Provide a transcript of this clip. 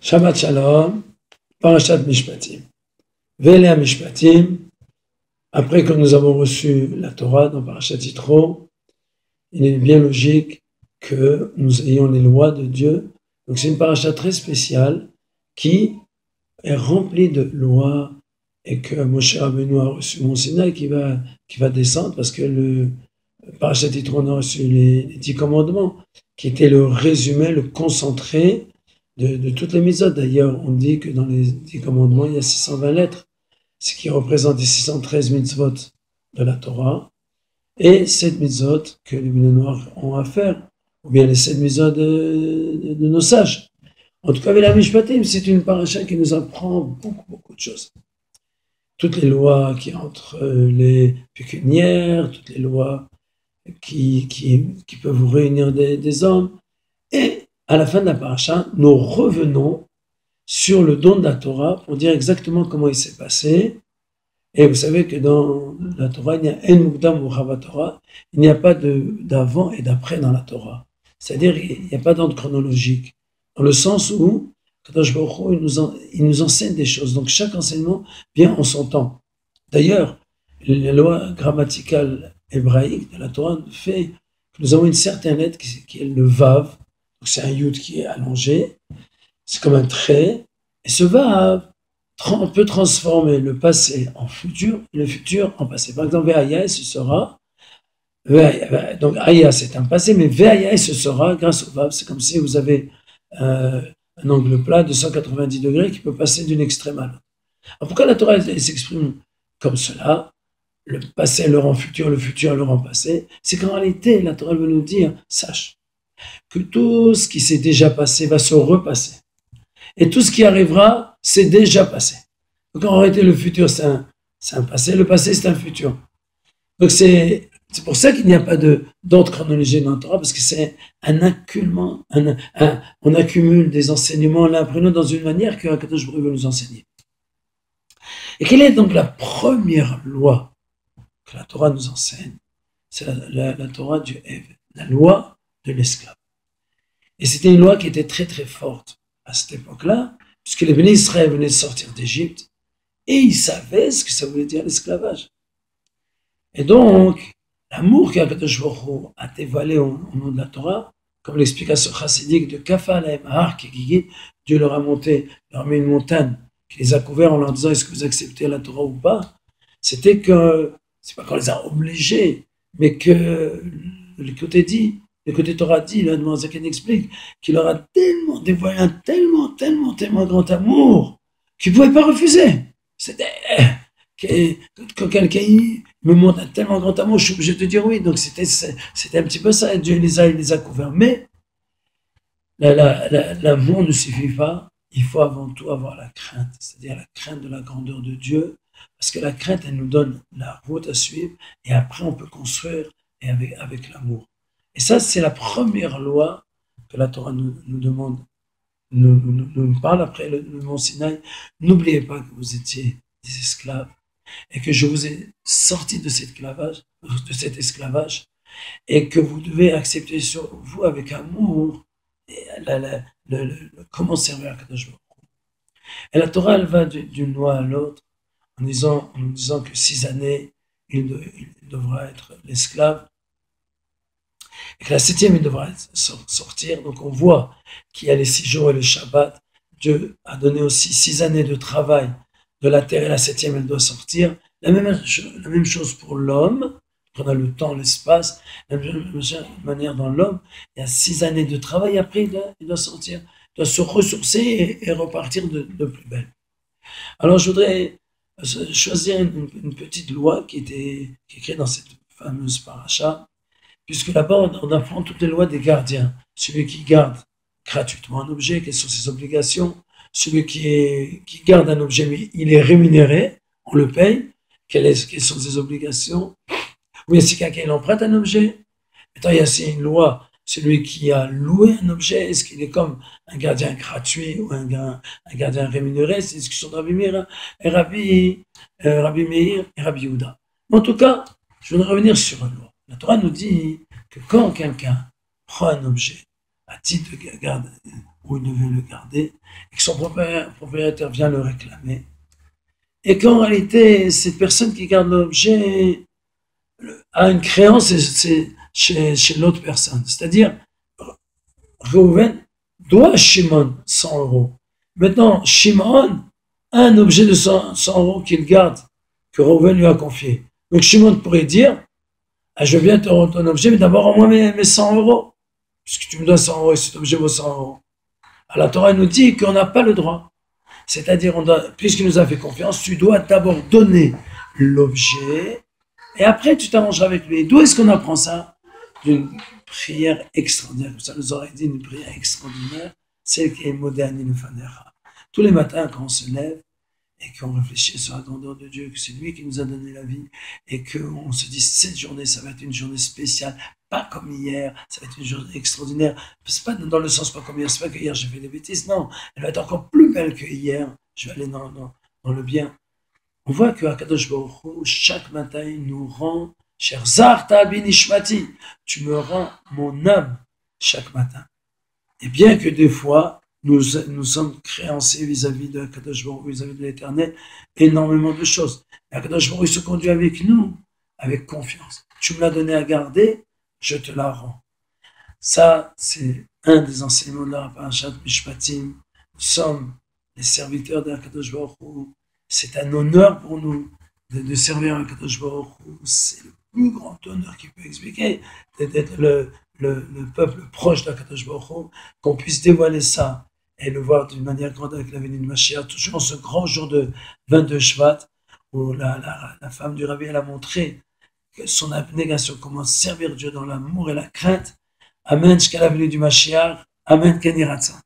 Shabbat Shalom, Parashat Mishpatim. Vele Mishpatim, après que nous avons reçu la Torah dans Parashat Yitro, il est bien logique que nous ayons les lois de Dieu. Donc c'est une parasha très spéciale qui est remplie de lois et que Moshe Rabbeinu a reçu Mont Sinaï qui va descendre parce que le Parashat Yitro on a reçu les 10 commandements qui étaient le résumé, le concentré de toutes les mitzvot. D'ailleurs, on dit que dans les 10 commandements, il y a 620 lettres, ce qui représente les 613 mitzvot de la Torah, et 7 mitzvot que les Bnei Noirs ont à faire, ou bien les 7 mitzvot de nos sages. En tout cas, Vele Mishpatim, c'est une paracha qui nous apprend beaucoup de choses. Toutes les lois qui entre les pécuniaires, toutes les lois qui peuvent réunir des hommes, et à la fin de la paracha, nous revenons sur le don de la Torah pour dire exactement comment il s'est passé. Et vous savez que dans la Torah, il y a En Mukdam U'Chava Torah, il n'y a pas d'avant et d'après dans la Torah. C'est-à-dire, il n'y a pas d'ordre chronologique. Dans le sens où, Kadosh Baruch Hu, il nous enseigne des choses. Donc, chaque enseignement vient en son temps. D'ailleurs, la loi grammaticale hébraïque de la Torah fait que nous avons une certaine lettre qui est le Vav. Donc, c'est un Yud qui est allongé. C'est comme un trait. Et ce Vav peut transformer le passé en futur et le futur en passé. Par exemple, Ve'aya, ce sera. Donc, Aya, c'est un passé, mais Ve'aya, ce sera grâce au Vav. C'est comme si vous avez un angle plat de 190 degrés qui peut passer d'une extrême à l'autre. Alors, pourquoi la Torah elle s'exprime comme cela? Le passé le rend futur, le futur le rend passé. C'est qu'en réalité, la Torah veut nous dire, sache que tout ce qui s'est déjà passé va se repasser. Et tout ce qui arrivera, c'est déjà passé. Donc en réalité, le futur, c'est un passé, le passé, c'est un futur. Donc c'est pour ça qu'il n'y a pas d'ordre chronologique dans la Torah, parce que c'est un accumulement, on accumule des enseignements l'un après l'autre dans une manière que Kadosh Baruch Hu veut nous enseigner. Et quelle est donc la première loi que la Torah nous enseigne? C'est la Torah du Ev, la loi de l'esclave. Et c'était une loi qui était très forte à cette époque-là, puisque les bénis Israël venaient de sortir d'Égypte, et ils savaient ce que ça voulait dire l'esclavage. Et donc, l'amour qu'Akadosh Baruch Hu a dévoilé au nom de la Torah, comme l'explication chassidique de Kafa Alaim Har Kegigit, Dieu leur a mis une montagne qui les a couverts en leur disant est-ce que vous acceptez la Torah ou pas, c'était que, c'est pas qu'on les a obligés, mais que le côté dit, le côté Torah dit, là, Zaken explique, qu'il leur a tellement dévoilé un tellement grand amour qu'ils ne pouvaient pas refuser. C'était quand quelqu'un me montre un tellement grand amour, je suis obligé de dire oui. Donc c'était un petit peu ça, Dieu les a couverts. Mais l'amour ne suffit pas, il faut avant tout avoir la crainte, c'est-à-dire la crainte de la grandeur de Dieu, parce que la crainte, elle nous donne la route à suivre, et après on peut construire et avec l'amour. Et ça, c'est la première loi que la Torah nous demande, nous parle après le Mont Sinaï. N'oubliez pas que vous étiez des esclaves et que je vous ai sorti de cet esclavage et que vous devez accepter sur vous avec amour comment servir à Kadosh Baruch Hu. Et la Torah, elle va d'une loi à l'autre en nous disant que 6 années, il devra être l'esclave. Et que la 7e, il devra sortir. Donc on voit qu'il y a les 6 jours et le Shabbat. Dieu a donné aussi 6 années de travail de la terre et la 7e, elle doit sortir. La même chose pour l'homme. On a le temps, l'espace. La même manière dans l'homme. Il y a 6 années de travail. Après, il doit sortir. Il doit se ressourcer et repartir de plus belle. Alors je voudrais choisir une petite loi qui est écrite dans cette fameuse paracha. Puisque là-bas, on apprend toutes les lois des gardiens. Celui qui garde gratuitement un objet, quelles sont ses obligations. Celui qui garde un objet, mais il est rémunéré, on le paye. Quelles sont ses obligations? Ou bien si quelqu'un emprunte un objet. Maintenant, il y a aussi une loi. Celui qui a loué un objet, est-ce qu'il est comme un gardien gratuit ou un gardien rémunéré? C'est une discussion de Rabbi Meir et Rabbi Meir et Rabbi Yehuda. En tout cas, je voudrais revenir sur une loi. La Torah nous dit que quand quelqu'un prend un objet à titre de garde, où il devait le garder, et que son propriétaire vient le réclamer, et qu'en réalité, cette personne qui garde l'objet a une créance chez l'autre personne. C'est-à-dire, Reuven doit à Shimon 100 euros. Maintenant, Shimon a un objet de 100 euros qu'il garde, que Reuven lui a confié. Donc Shimon pourrait dire, ah, je viens te rendre ton objet, mais d'abord rends-moi mes 100 euros. Puisque tu me donnes 100 euros et cet objet vaut 100 euros. Alors la Torah nous dit qu'on n'a pas le droit. C'est-à-dire, puisqu'il nous a fait confiance, tu dois d'abord donner l'objet, et après tu t'arrangeras avec lui. D'où est-ce qu'on apprend ça? D'une prière extraordinaire. Ça nous aurait dit une prière extraordinaire, celle qui est moderne, tous les matins quand on se lève, et qu'on réfléchit sur la grandeur de Dieu, que c'est lui qui nous a donné la vie, et qu'on se dit, cette journée, ça va être une journée spéciale, pas comme hier, ça va être une journée extraordinaire. C'est pas dans le sens pas comme hier, c'est pas que hier j'ai fait des bêtises, non, elle va être encore plus belle que hier, je vais aller dans le bien. On voit que Akadosh Baruch Hu, chaque matin, il nous rend, cher Zarta Binishmati, tu me rends mon âme chaque matin. Et bien que des fois, nous sommes créancés vis-à-vis de Akadosh Baruch Hu, vis-à-vis de l'Éternel, énormément de choses. Mais Akadosh Baruch Hu se conduit avec nous, avec confiance. Tu me l'as donné à garder, je te la rends. Ça, c'est un des enseignements de la Parashat Mishpatim. Nous sommes les serviteurs de Akadosh Baruch Hu. C'est un honneur pour nous de servir Akadosh Baruch Hu. C'est le plus grand honneur qu'il peut expliquer, d'être le peuple proche d'Akadosh Baruch Hu, qu'on puisse dévoiler ça et le voir d'une manière grande avec la venue de Mashiach, toujours en ce grand jour de 22 Shvat, où la femme du Rabbi, elle a montré son abnégation, comment servir Dieu dans l'amour et la crainte. Amen, jusqu'à la venue du Mashiach. Amen, Ken Yiratzah.